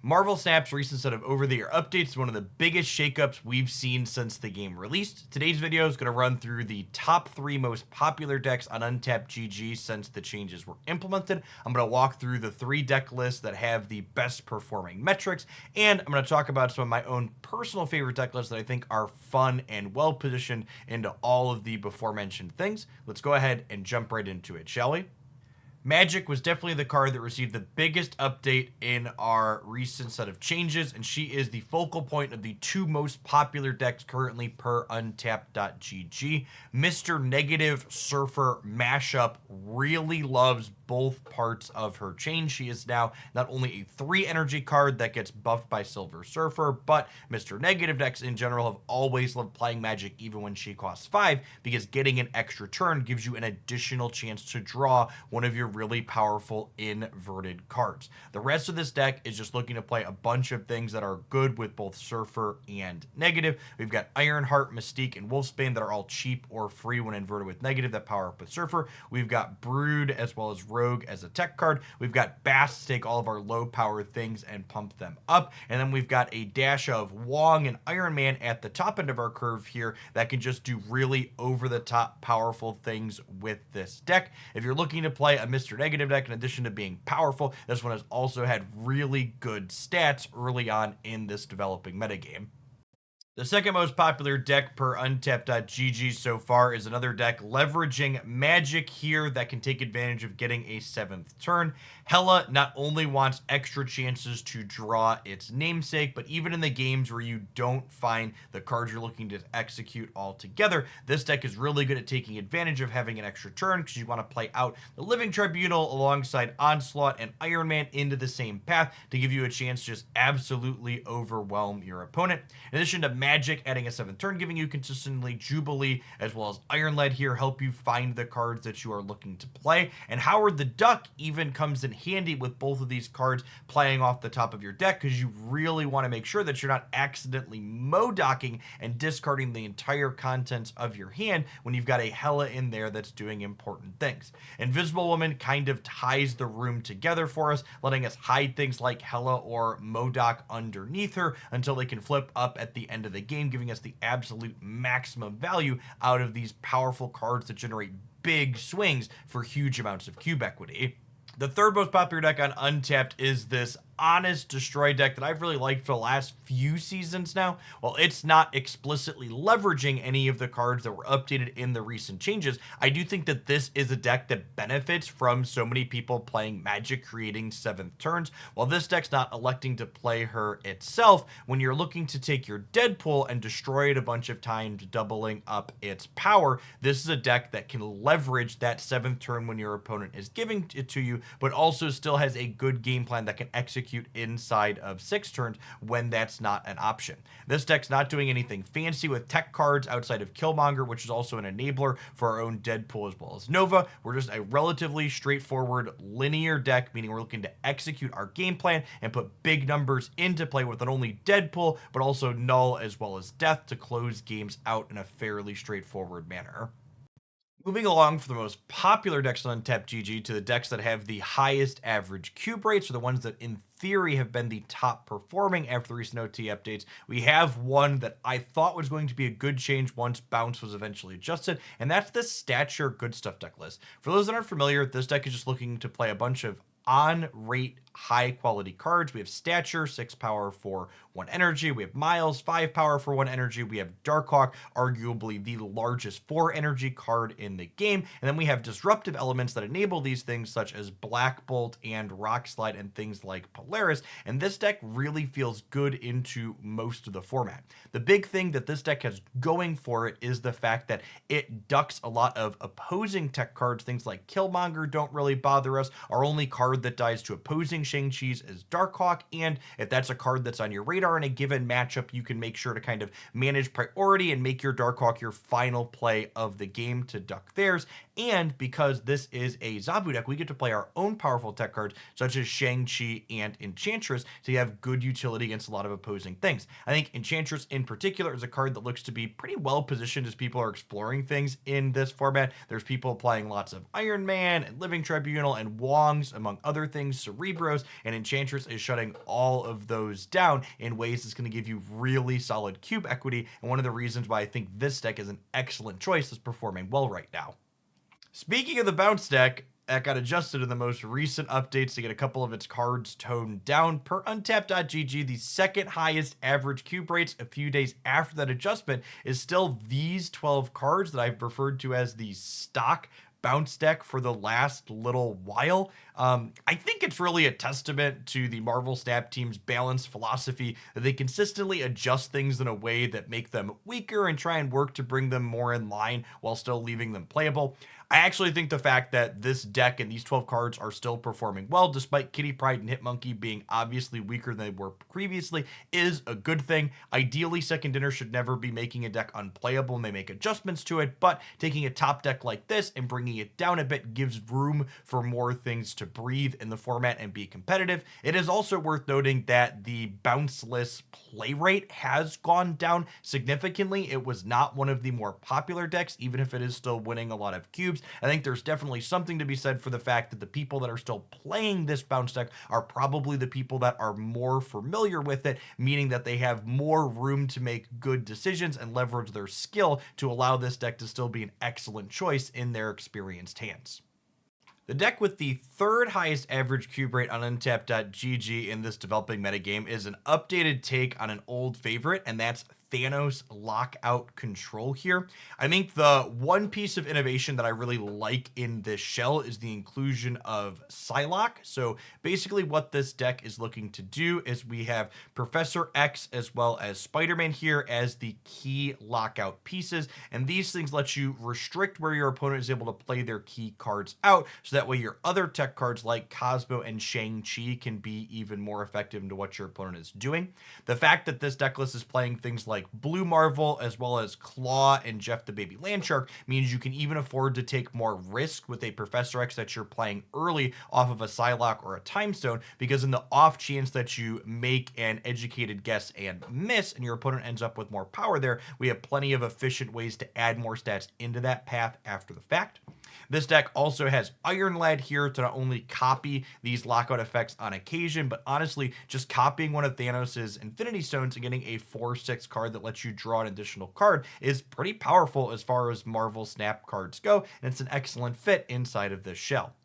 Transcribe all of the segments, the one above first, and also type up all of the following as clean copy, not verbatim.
Marvel Snap's recent set of over-the-air updates is one of the biggest shakeups we've seen since the game released. Today's video is going to run through the top 3 most popular decks on Untapped GG since the changes were implemented. I'm going to walk through the 3 deck lists that have the best performing metrics, and I'm going to talk about some of my own personal favorite deck lists that I think are fun and well positioned into all of the before mentioned things. Let's go ahead and jump right into it, shall we? Magic was definitely the card that received the biggest update in our recent set of changes, and she is the focal point of the 2 most popular decks currently per Untapped.gg. Mr. Negative Surfer mashup really loves both parts of her chain. She is now not only a 3 energy card that gets buffed by Silver Surfer, but Mr. Negative decks in general have always loved playing Magic even when she costs 5, because getting an extra turn gives you an additional chance to draw one of your really powerful inverted cards. The rest of this deck is just looking to play a bunch of things that are good with both Surfer and Negative. We've got Ironheart, Mystique, and Wolfsbane that are all cheap or free when inverted with Negative that power up with Surfer. We've got Brood as well as Rogue as a tech card. We've got Bass to take all of our low power things and pump them up. And then we've got a dash of Wong and Iron Man at the top end of our curve here that can just do really over the top powerful things with this deck. If you're looking to play a Mr. Negative deck, in addition to being powerful, this one has also had really good stats early on in this developing metagame. The second most popular deck per Untapped.gg so far is another deck leveraging Magic here that can take advantage of getting a 7th turn. Hela not only wants extra chances to draw its namesake, but even in the games where you don't find the cards you're looking to execute altogether, this deck is really good at taking advantage of having an extra turn because you want to play out the Living Tribunal alongside Onslaught and Iron Man into the same path to give you a chance to just absolutely overwhelm your opponent. In addition to Magic adding a 7th turn, giving you consistently Jubilee as well as Iron Lead here help you find the cards that you are looking to play. And Howard the Duck even comes in handy with both of these cards playing off the top of your deck, because you really want to make sure that you're not accidentally Modocking and discarding the entire contents of your hand when you've got a Hela in there that's doing important things. Invisible Woman kind of ties the room together for us, letting us hide things like Hela or Modoc underneath her until they can flip up at the end of the game, giving us the absolute maximum value out of these powerful cards that generate big swings for huge amounts of cube equity. The third most popular deck on Untapped is this Honest Destroy deck that I've really liked for the last few seasons now. While it's not explicitly leveraging any of the cards that were updated in the recent changes, I do think that this is a deck that benefits from so many people playing Magic creating 7th turns. While this deck's not electing to play her itself, when you're looking to take your Deadpool and destroy it a bunch of times, doubling up its power, this is a deck that can leverage that 7th turn when your opponent is giving it to you, but also still has a good game plan that can execute inside of 6 turns when that's not an option. This deck's not doing anything fancy with tech cards outside of Killmonger, which is also an enabler for our own Deadpool as well as Nova. We're just a relatively straightforward linear deck, meaning we're looking to execute our game plan and put big numbers into play with not only Deadpool, but also Null as well as Death to close games out in a fairly straightforward manner. Moving along for the most popular decks on Untapped GG to the decks that have the highest average cube rates, or the ones that in theory have been the top performing after the recent OT updates. We have one that I thought was going to be a good change once Bounce was eventually adjusted, and that's the Stature Good Stuff deck list. For those that aren't familiar, this deck is just looking to play a bunch of on-rate high quality cards. We have Stature, 6 power for 1 energy. We have Miles, 5 power for 1 energy. We have Darkhawk, arguably the largest 4 energy card in the game. And then we have disruptive elements that enable these things, such as Black Bolt and Rock Slide and things like Polaris. And this deck really feels good into most of the format. The big thing that this deck has going for it is the fact that it ducks a lot of opposing tech cards. Things like Killmonger don't really bother us. Our only card that dies to opposing Shang-Chi's is Darkhawk, and if that's a card that's on your radar in a given matchup, you can make sure to kind of manage priority and make your Darkhawk your final play of the game to duck theirs. And because this is a Zabu deck, we get to play our own powerful tech cards, such as Shang-Chi and Enchantress, so you have good utility against a lot of opposing things. I think Enchantress in particular is a card that looks to be pretty well positioned as people are exploring things in this format. There's people playing lots of Iron Man and Living Tribunal and Wongs, among other things, Cerebros, and Enchantress is shutting all of those down in ways that's going to give you really solid cube equity, and one of the reasons why I think this deck is an excellent choice is performing well right now. Speaking of the bounce deck, that got adjusted in the most recent updates to get a couple of its cards toned down. Per untap.gg, the second highest average cube rates a few days after that adjustment is still these 12 cards that I've referred to as the stock bounce deck for the last little while. I think it's really a testament to the Marvel Snap team's balanced philosophy that they consistently adjust things in a way that make them weaker and try and work to bring them more in line while still leaving them playable. I actually think the fact that this deck and these 12 cards are still performing well, despite Kitty Pryde and Hitmonkey being obviously weaker than they were previously, is a good thing. Ideally, Second Dinner should never be making a deck unplayable and they make adjustments to it, but taking a top deck like this and bringing it down a bit gives room for more things to breathe in the format and be competitive. It is also worth noting that the bounceless play rate has gone down significantly. It was not one of the more popular decks, even if it is still winning a lot of cubes. I think there's definitely something to be said for the fact that the people that are still playing this bounce deck are probably the people that are more familiar with it, meaning that they have more room to make good decisions and leverage their skill to allow this deck to still be an excellent choice in their experienced hands. The deck with the third highest average cube rate on untap.gg in this developing metagame is an updated take on an old favorite, and that's Thanos Lockout Control here. I think the one piece of innovation that I really like in this shell is the inclusion of Psylocke. So basically what this deck is looking to do is we have Professor X as well as Spider-Man here as the key lockout pieces, and these things let you restrict where your opponent is able to play their key cards out, so that way your other tech cards like Cosmo and Shang-Chi can be even more effective into what your opponent is doing. The fact that this deck list is playing things like Blue Marvel as well as Claw and Jeff the Baby Landshark means you can even afford to take more risk with a Professor X that you're playing early off of a Psylocke or a Time Stone, because in the off chance that you make an educated guess and miss and your opponent ends up with more power there, we have plenty of efficient ways to add more stats into that path after the fact. This deck also has Iron Lad here to not only copy these lockout effects on occasion, but honestly, just copying one of Thanos' Infinity Stones and getting a 4/6 card that lets you draw an additional card is pretty powerful as far as Marvel Snap cards go, and it's an excellent fit inside of this shell.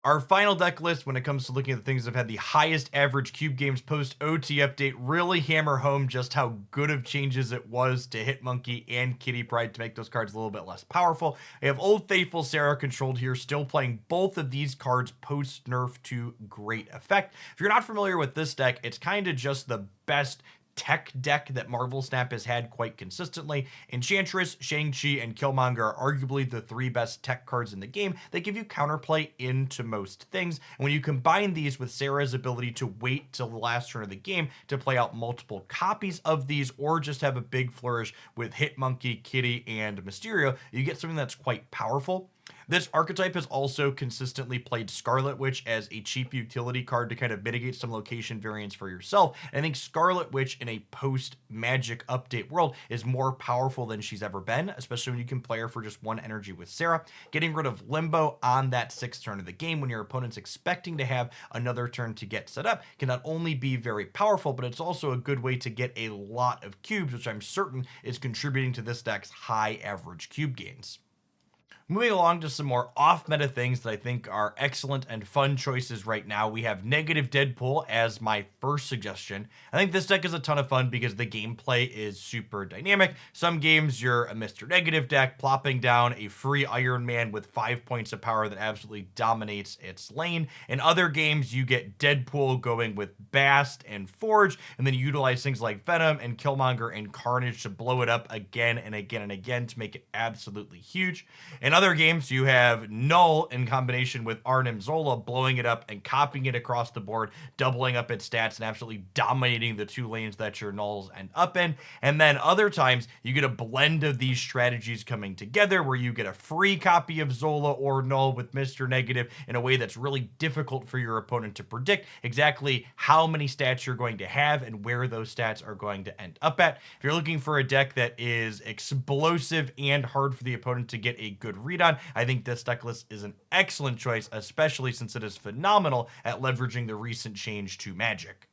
Our final deck list, when it comes to looking at the things that have had the highest average cube games post OT update, really hammer home just how good of changes it was to Hitmonkey and Kitty Pryde to make those cards a little bit less powerful. I have Old Faithful Sarah controlled here, still playing both of these cards post nerf to great effect. If you're not familiar with this deck, it's kind of just the best tech deck that Marvel Snap has had quite consistently. Enchantress, Shang-Chi, and Killmonger are arguably the three best tech cards in the game that give you counterplay into most things. And when you combine these with Sarah's ability to wait till the last turn of the game to play out multiple copies of these, or just have a big flourish with Hitmonkey, Kitty, and Mysterio, you get something that's quite powerful. This archetype has also consistently played Scarlet Witch as a cheap utility card to kind of mitigate some location variance for yourself. And I think Scarlet Witch in a post-Magic update world is more powerful than she's ever been, especially when you can play her for just one energy with Sarah. Getting rid of Limbo on that 6th turn of the game when your opponent's expecting to have another turn to get set up can not only be very powerful, but it's also a good way to get a lot of cubes, which I'm certain is contributing to this deck's high average cube gains. Moving along to some more off-meta things that I think are excellent and fun choices right now, we have Negative Deadpool as my first suggestion. I think this deck is a ton of fun because the gameplay is super dynamic. Some games you're a Mr. Negative deck plopping down a free Iron Man with 5 points of power that absolutely dominates its lane. In other games you get Deadpool going with Bast and Forge, and then you utilize things like Venom and Killmonger and Carnage to blow it up again and again and again to make it absolutely huge. In other games, you have Null in combination with Arnim Zola blowing it up and copying it across the board, doubling up its stats and absolutely dominating the 2 lanes that your Nulls end up in. And then other times, you get a blend of these strategies coming together where you get a free copy of Zola or Null with Mr. Negative in a way that's really difficult for your opponent to predict exactly how many stats you're going to have and where those stats are going to end up at. If you're looking for a deck that is explosive and hard for the opponent to get a good read on, I think this deck list is an excellent choice, especially since it is phenomenal at leveraging the recent change to Magic.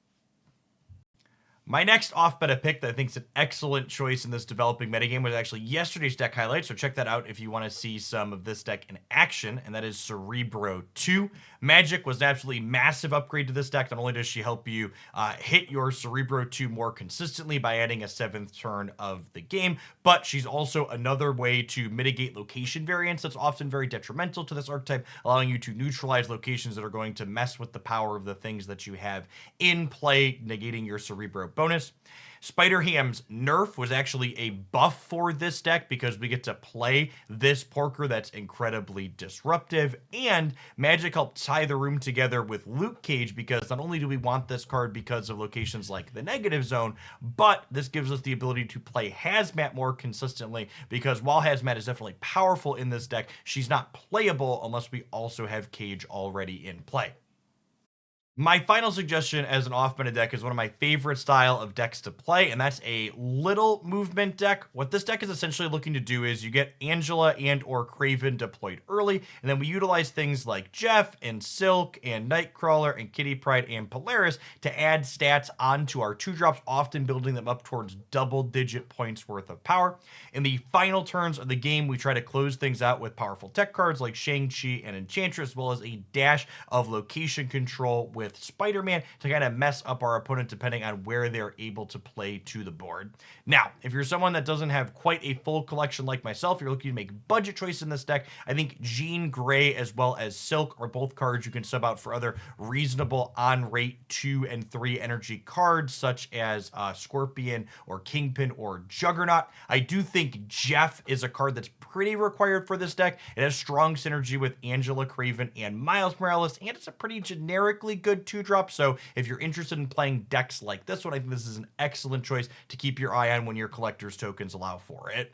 My next off-meta pick that I think is an excellent choice in this developing metagame was actually yesterday's deck highlight, so check that out if you want to see some of this deck in action, and that is Cerebro 2. Magic was an absolutely massive upgrade to this deck. Not only does she help you hit your Cerebro 2 more consistently by adding a 7th turn of the game, but she's also another way to mitigate location variance that's often very detrimental to this archetype, allowing you to neutralize locations that are going to mess with the power of the things that you have in play, negating your Cerebro bonus. Spider Ham's nerf was actually a buff for this deck because we get to play this Porker that's incredibly disruptive, and Magic helped tie the room together with Luke Cage because not only do we want this card because of locations like the negative zone, but this gives us the ability to play Hazmat more consistently because while Hazmat is definitely powerful in this deck, she's not playable unless we also have Cage already in play. My final suggestion as an off-meta deck is one of my favorite style of decks to play, and that's a little movement deck. What this deck is essentially looking to do is you get Angela and or Craven deployed early, and then we utilize things like Jeff and Silk and Nightcrawler and Kitty Pryde and Polaris to add stats onto our 2-drops, often building them up towards double-digit points worth of power. In the final turns of the game, we try to close things out with powerful tech cards like Shang-Chi and Enchantress, as well as a dash of location control with Spider-Man to kind of mess up our opponent depending on where they're able to play to the board. Now, if you're someone that doesn't have quite a full collection like myself, you're looking to make budget choice in this deck, I think Jean Grey as well as Silk are both cards you can sub out for other reasonable on-rate 2 and 3 energy cards such as Scorpion or Kingpin or Juggernaut. I do think Jeff is a card that's pretty required for this deck. It has strong synergy with Angela, Craven, and Miles Morales, and it's a pretty generically good 2-drop, so if you're interested in playing decks like this one, I think this is an excellent choice to keep your eye on when your collector's tokens allow for it.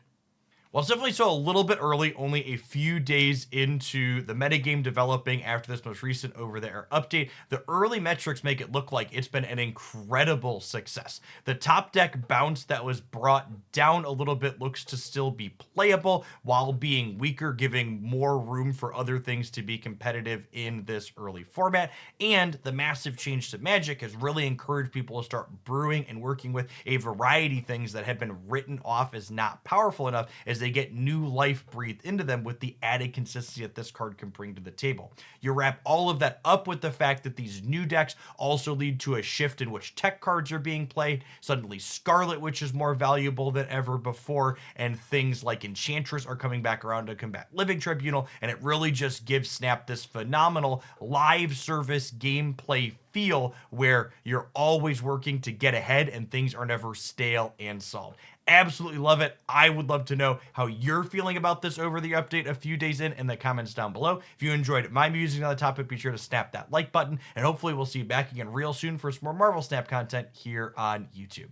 Well, it's definitely still a little bit early, only a few days into the metagame developing after this most recent over-the-air update. The early metrics make it look like it's been an incredible success. The top deck bounce that was brought down a little bit looks to still be playable while being weaker, giving more room for other things to be competitive in this early format. And the massive change to Magic has really encouraged people to start brewing and working with a variety of things that have been written off as not powerful enough as they get new life breathed into them with the added consistency that this card can bring to the table. You wrap all of that up with the fact that these new decks also lead to a shift in which tech cards are being played, suddenly Scarlet, which is more valuable than ever before, and things like Enchantress are coming back around to combat Living Tribunal, and it really just gives Snap this phenomenal live service gameplay feel where you're always working to get ahead and things are never stale and solved. Absolutely love it. I would love to know how you're feeling about this over the update a few days in the comments down below. If you enjoyed my musing on the topic, be sure to snap that like button, and hopefully we'll see you back again real soon for some more Marvel Snap content here on YouTube.